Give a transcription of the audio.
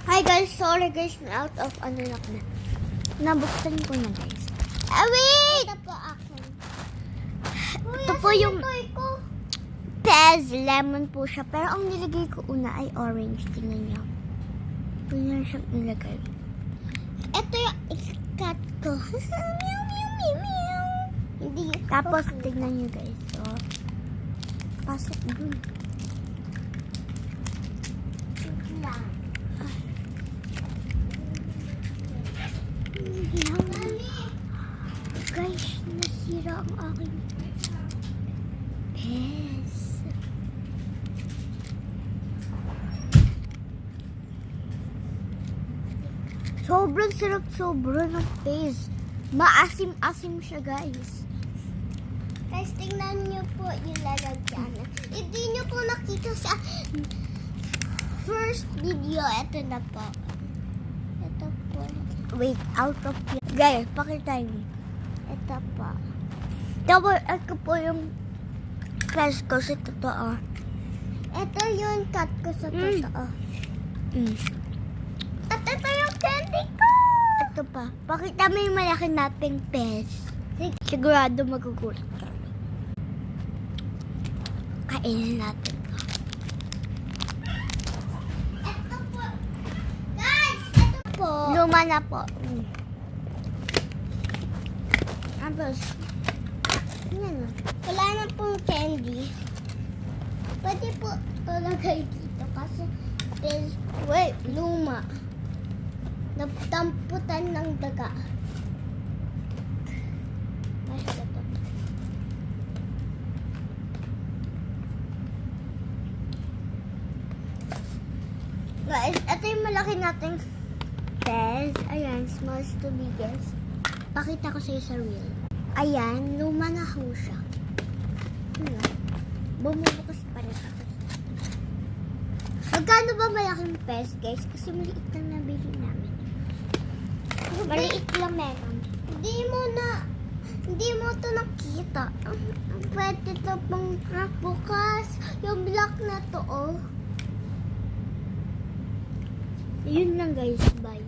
Hi guys, sorry guys, out of ano na ko na. Nabuksan ko na guys. Wait! Ito po akin. Ito po yung Pez lemon po siya. Pero ang nilagay ko una ay orange. Tingnan nyo. Ito yan siyang nilagay. Ito yung ikat ko. Meow, meow, meow, meow. Hindi. Tapos tingnan nyo guys. So, pasok dun. Guys, nasira ang aking Pez. Sobrang sarap sobra ng Pez. Maasim-asim siya guys. Guys, tingnan niyo po yung lalagyan. Hindi niyo po nakita sa first video. Ito na po. Ito po. Wait, out of here. Guys, pakita niyo. Ito po. Ito po yung Pez ko sa totoo. Ito yung cut ko sa totoo. At ito yung candy ko! Ito pa. Pakita mo yung malaki nating Pez. Sigurado magugulat ka. Kainin natin. Ito po. Guys! Ito po. Luma na po. Tapos, yan na. Wala na pong candy. Pwede po talagay dito kasi Pez, wait, luma. Natamputan ng daga. Guys, ito yung malaki nating Pez. Ayan, small to biggest. Pakita ko sa'yo sa reel. Ayan, luma na ho siya. Bumubukas pa rin ako. Magkano ba malaking Pez, guys? Kasi maliit lang nabili namin. Maliit lang meron. Hindi mo ito nakita. Pwede ito pang bukas. Yung black na to, oh. Yun lang, guys. Bye.